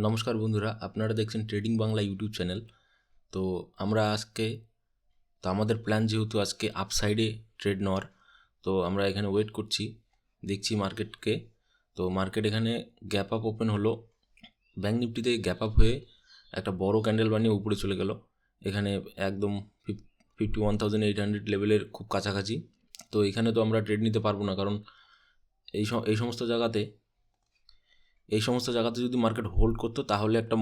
নমস্কার বন্ধুরা, আপনারা দেখছেন ট্রেডিং বাংলা ইউটিউব চ্যানেল। তো আমরা আজকে আমাদের প্ল্যান যেহেতু আজকে আপসাইডে ট্রেড নেওয়ার, তো আমরা এখানে ওয়েট করছি, দেখছি মার্কেটকে। তো মার্কেট এখানে গ্যাপ আপ ওপেন হলো, ব্যাঙ্ক নিফটিতে গ্যাপ আপ হয়ে একটা বড় ক্যান্ডেল বানিয়ে উপরে চলে গেল। এখানে একদম 51,800 লেভেলের খুব কাছাকাছি। তো এখানে তো আমরা ট্রেড নিতে পারবো না, কারণ এই সমস্ত জায়গাতে যদি মার্কেট হোল্ড করতো তাহলে একটা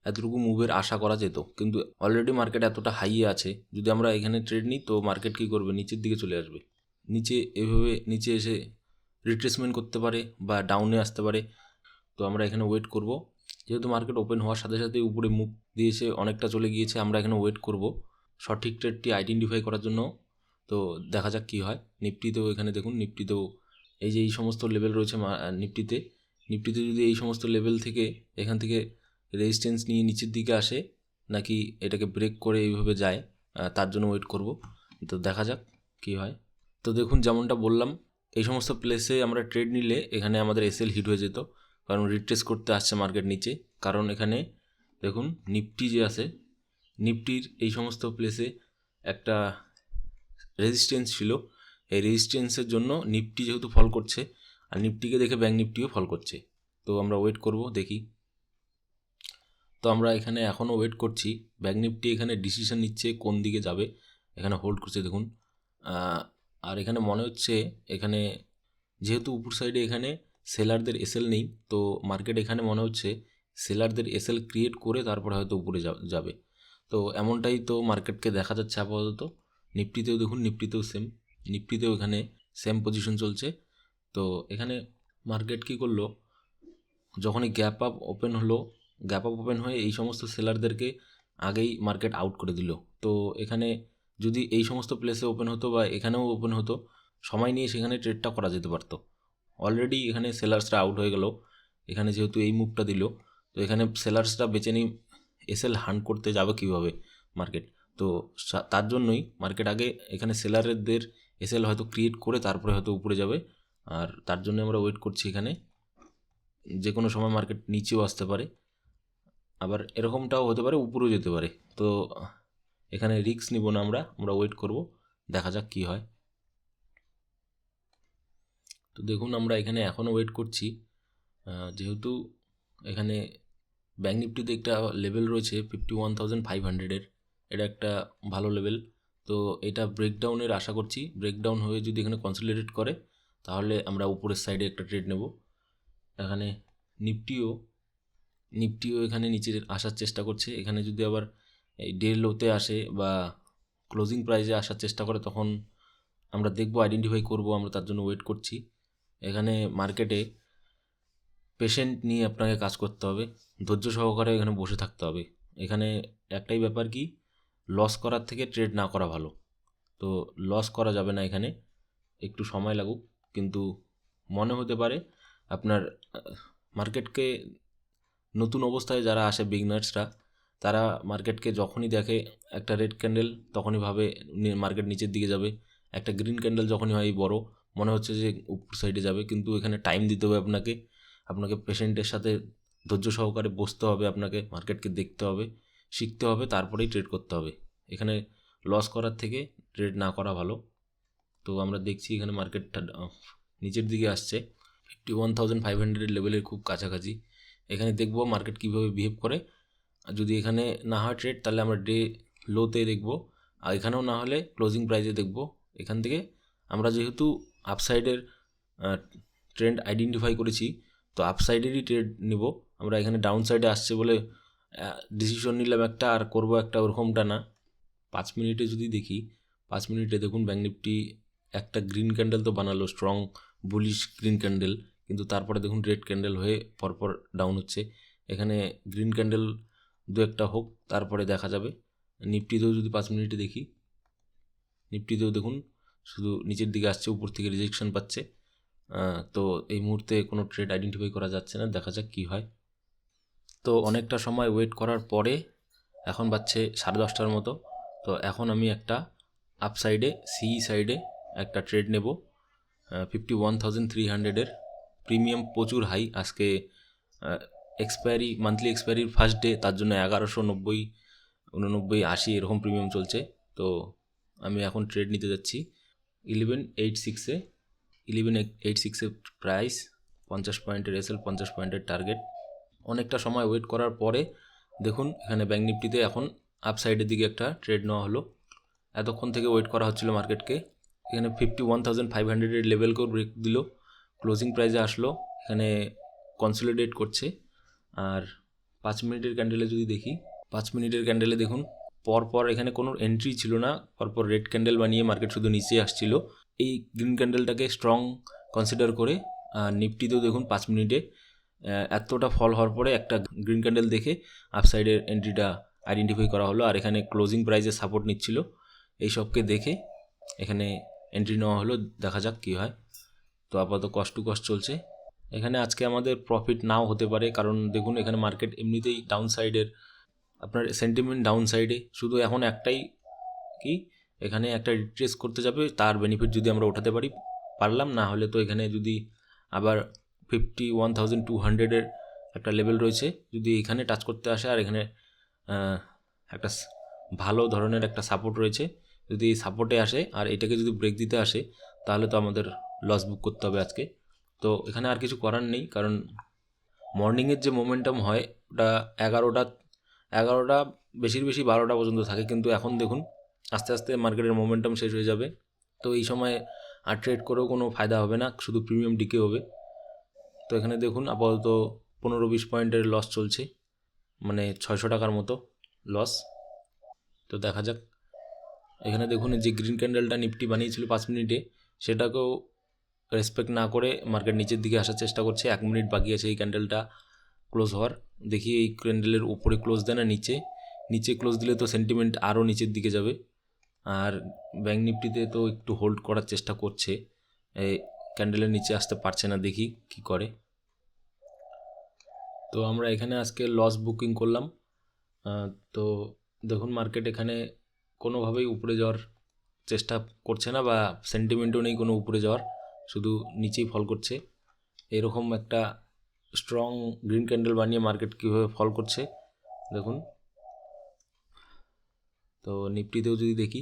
এতটুকু মুভের আশা করা যেত, কিন্তু অলরেডি মার্কেট এতটা হাইয়ে আছে। যদি আমরা এখানে ট্রেড নিই তো মার্কেট কী করবে, নিচের দিকে চলে আসবে। এভাবে নিচে এসে রিট্রেসমেন্ট করতে পারে বা ডাউনে আসতে পারে। তো আমরা এখানে ওয়েট করব। যেহেতু মার্কেট ওপেন হওয়ার সাথে সাথে উপরে মুভ দিয়েছে, অনেকটা চলে গিয়েছে, আমরা এখানে ওয়েট করব সঠিক ট্রেডটি আইডেন্টিফাই করার জন্য। তো দেখা যাক কী হয়। নিফটিতেও এখানে দেখুন, নিফটিতেও এই যে এই সমস্ত লেভেল রয়েছে নিফটিতে যদি এই সমস্ত লেভেল থেকে এখান থেকে রেজিস্ট্যান্স নিয়ে নিচের দিকে আসে, নাকি এটাকে ব্রেক করে এইভাবে যায়, তার জন্য ওয়েট করব। তো দেখা যাক কী হয়। তো দেখুন, যেমনটা বললাম, এই সমস্ত প্লেসে আমরা ট্রেড নিলে এখানে আমাদের এসএল হিট হয়ে যেত, কারণ রিট্রেস করতে আসছে মার্কেট নিচে। কারণ এখানে দেখুন, নিফটি যে আছে, নিফটির এই সমস্ত প্লেসে একটা রেজিস্ট্যান্স ছিল। এই রেজিস্ট্যান্সের জন্য নিফটি যেহেতু ফল করছে, আর নিফটিকে দেখে ব্যাঙ্ক নিফটিও ফল করছে। তো আমরা ওয়েট করব, দেখি। তো আমরা এখানে এখনও ওয়েট করছি। ব্যাঙ্ক নিফটি এখানে ডিসিশন নিচ্ছে কোন দিকে যাবে। এখানে হোল্ড করছে দেখুন। আর এখানে মনে হচ্ছে, এখানে যেহেতু উপর সাইডে এখানে সেলারদের এসএল নেই, তো মার্কেট এখানে মনে হচ্ছে সেলারদের এসএল ক্রিয়েট করে তারপরে হয়তো উপরে যাবে। তো এমনটাই তো মার্কেটকে দেখা যাচ্ছে আপাতত। নিফটিতেও দেখুন, নিফটিতেও এখানে সেম পজিশন চলছে। তো এখানে মার্কেট কী করলো, যখনই গ্যাপ আপ ওপেন হয়ে এই সমস্ত সেলারদেরকে আগেই মার্কেট আউট করে দিল। তো এখানে যদি এই সমস্ত প্লেসে ওপেন হতো বা এখানেও ওপেন হতো, সময় নিয়ে সেখানে ট্রেডটা করা যেতে পারতো। অলরেডি এখানে সেলার্সরা আউট হয়ে গেল। এখানে যেহেতু এই মুভটা দিল, তো এখানে সেলার্সরা বেছে নিই এসএল হান্ট করতে যাবে কীভাবে মার্কেট। তো তার জন্যই মার্কেট আগে এখানে সেলারদের এসএল হয়তো ক্রিয়েট করে তারপরে হয়তো উপরে যাবে। আর তার জন্য আমরা ওয়েট করছি। এখানে যে কোনো সময় মার্কেট নিচেও আসতে পারে, আবার এরকমটাও হতে পারে উপরেও যেতে পারে। তো এখানে রিস্ক নিব না, আমরা ওয়েট করব, দেখা যাক কী হয়। তো দেখুন, আমরা এখানে এখনও ওয়েট করছি। যেহেতু এখানে ব্যাঙ্ক নিফটিতে একটা লেভেল রয়েছে 51,500-এর, এটা একটা ভালো লেভেল। তো এটা ব্রেকডাউনের আশা করছি। ব্রেকডাউন হয়ে যদি এখানে কনসলিডেট করে তাহলে আমরা উপরের সাইডে একটা ট্রেড নেব। এখানে নিফটিও এখানে নিচে আসার চেষ্টা করছে। এখানে যদি আবার এই ডে লোতে আসে বা ক্লোজিং প্রাইসে আসার চেষ্টা করে, তখন আমরা দেখব, আইডেন্টিফাই করব। আমরা তার জন্য ওয়েট করছি। এখানে মার্কেটে পেশেন্ট নিয়ে আপনাকে কাজ করতে হবে, ধৈর্য সহকারে এখানে বসে থাকতে হবে। এখানে একটাই ব্যাপার, কি লস করার থেকে ট্রেড না করা ভালো। তো লস করা যাবে না এখানে, একটু সময় লাগুক। কিন্তু মনে হতে পারে আপনার মার্কেটকে নতুন অবস্থায় যারা আসে, বিগনার্সরা, তারা মার্কেটকে যখনই দেখে একটা রেড ক্যান্ডেল, তখনই ভাবে মার্কেট নিচের দিকে যাবে। একটা গ্রিন ক্যান্ডেল যখনই হয় বড়, মনে হচ্ছে যে উপর সাইডে যাবে। কিন্তু এখানে টাইম দিতে হবে আপনাকে পেশেন্টের সাথে ধৈর্য সহকারে বসতে হবে, আপনাকে মার্কেটকে দেখতে হবে, শিখতে হবে, তারপরেই ট্রেড করতে হবে। এখানে লস করার থেকে ট্রেড না করা ভালো। তো আমরা দেখছি এখানে মার্কেটটা নিচের দিকে আসছে, 51,500 লেভেলের খুব কাছাকাছি। এখানে দেখব মার্কেট কীভাবে বিহেভ করে। আর যদি এখানে না হয় ট্রেড, তাহলে আমরা ডে লোতে দেখব। আর এখানেও না হলে ক্লোজিং প্রাইসে দেখব। এখান থেকে আমরা যেহেতু আপসাইডের ট্রেন্ড আইডেন্টিফাই করেছি, তো আপসাইডেরই ট্রেড নিব আমরা। এখানে ডাউন সাইডে আসছে বলে ডিসিশন নিলাম একটা, আর করব একটা, ওরকমটা না। 5 মিনিটে যদি দেখি, 5 মিনিটে দেখুন ব্যাঙ্ক নিফটি একটা গ্রিন ক্যান্ডেল তো বানালো, স্ট্রং বুলিশ গ্রিন ক্যান্ডেল, কিন্তু তারপরে দেখুন রেড ক্যান্ডেল হয়ে পরপর ডাউন হচ্ছে। এখানে গ্রিন ক্যান্ডেল দু একটা হোক, তারপরে দেখা যাবে। নিফটিতেও যদি 5 মিনিটে দেখি, নিফটিতেও দেখুন শুধু নিচের দিকে আসছে, উপর থেকে রিজেকশন পাচ্ছে। তো এই মুহূর্তে কোনো ট্রেড আইডেন্টিফাই করা যাচ্ছে না, দেখা যাক কী হয়। তো অনেকটা সময় ওয়েট করার পরে এখন বাজছে 10:30টার মতো। তো এখন আমি একটা আপসাইডে সাইডে একটা ট্রেড নেব 51,300-এর। প্রিমিয়াম প্রচুর হাই আজকে, এক্সপায়ারি মান্থলি এক্সপায়ারির ফার্স্ট ডে, তার জন্য 1190, 89, 80 এরকম প্রিমিয়াম চলছে। তো আমি এখন ট্রেড নিতে যাচ্ছি 1186-এ। 1186-এর প্রাইস, 50 পয়েন্টের এসএল, 50 পয়েন্টের টার্গেট। অনেকটা সময় ওয়েট করার পরে দেখুন এখানে ব্যাঙ্ক নিফটিতে এখন আপসাইডের দিকে একটা ট্রেড নেওয়া হলো। এতক্ষণ থেকে ওয়েট করা হচ্ছিল মার্কেটকে। এখানে 51,500-এর লেভেলকেও ব্রেক দিল, ক্লোজিং প্রাইসে আসলো, এখানে কনসলিডেট করছে। আর 5 মিনিটের ক্যান্ডেলে যদি দেখি, 5 মিনিটের ক্যান্ডেলে দেখুন পরপর এখানে কোনো এন্ট্রি ছিল না, পরপর রেড ক্যান্ডেল বানিয়ে মার্কেট শুধু নিচে আসছিল। এই গ্রিন ক্যান্ডেলটাকে স্ট্রং কনসিডার করে নিফটিতেও দেখুন 5 মিনিটে এতটা ফল হওয়ার পরে একটা গ্রিন ক্যান্ডেল দেখে আপসাইডের এন্ট্রিটা আইডেন্টিফাই করা হলো। আর এখানে ক্লোজিং প্রাইসে সাপোর্ট নিচ্ছিল, এই সবকে দেখে এখানে এন্ট্রি নেওয়া হলো। দেখা যাক কী হয়। তো আপাতত কস্ট টু কস্ট চলছে। এখানে আজকে আমাদের প্রফিট নাও হতে পারে, কারণ দেখুন এখানে মার্কেট এমনিতেই ডাউন সাইডের, আপনার সেন্টিমেন্ট ডাউন সাইডে। শুধু এখন একটাই কি, এখানে একটা রিট্রেস করতে যাবে, তার বেনিফিট যদি আমরা উঠাতে পারলাম, না হলে তো এখানে যদি আবার 51,200-এর একটা লেভেল রয়েছে, যদি এখানে টাচ করতে আসে, আর এখানে একটা ভালো ধরনের একটা সাপোর্ট রয়েছে, যদি এই সাপোর্টে আসে আর এটাকে যদি ব্রেক দিতে আসে, তাহলে তো আমাদের লস বুক করতে হবে আজকে। তো এখানে আর কিছু করার নেই, কারণ মর্নিংয়ের যে মোমেন্টাম হয় ওটা 11টা বেশি 12টা পর্যন্ত থাকে, কিন্তু এখন দেখুন আস্তে আস্তে মার্কেটের মোমেন্টাম শেষ হয়ে যাবে। তো এই সময় আর ট্রেড করেও কোনো ফায়দা হবে না, শুধু প্রিমিয়াম ডিকে হবে। তো এখানে দেখুন আপাতত 15-20 পয়েন্টের লস চলছে, মানে 600 টাকার মতো লস। তো দেখা যাক। এখানে দেখুন যে গ্রিন ক্যান্ডেলটা নিফটি বানিয়েছিল 5 মিনিটে, সেটাকেও রেসপেক্ট না করে মার্কেট নিচের দিকে আসার চেষ্টা করছে। 1 মিনিট বাকি আছে এই ক্যান্ডেলটা ক্লোজ হওয়ার। দেখি এই ক্যান্ডেলের উপরে ক্লোজ দেয় না নিচে ক্লোজ দিলে তো সেন্টিমেন্ট আরও নিচের দিকে যাবে। আর ব্যাঙ্ক নিফটিতে তো একটু হোল্ড করার চেষ্টা করছে, এই ক্যান্ডেলের নিচে আসতে পারছে না, দেখি কি করে। তো আমরা এখানে আজকে লস বুকিং করলাম। তো দেখুন মার্কেট এখানে কোনোভাবেই উপরে যাওয়ার চেষ্টা করছে না, বা সেন্টিমেন্টও নেই কোনো উপরে যাওয়ার, শুধু নিচেই ফল করছে। এরকম একটা স্ট্রং গ্রিন ক্যান্ডেল বানিয়ে মার্কেট কীভাবে ফল করছে দেখুন। তো নিফটিতেও যদি দেখি,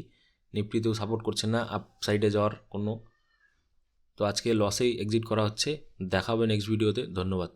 নিফটিতেও সাপোর্ট করছে না আপ সাইডে যাওয়ার কোনো। তো আজকে লসেই এক্সিট করা হচ্ছে। দেখা হবে নেক্সট ভিডিওতে। ধন্যবাদ।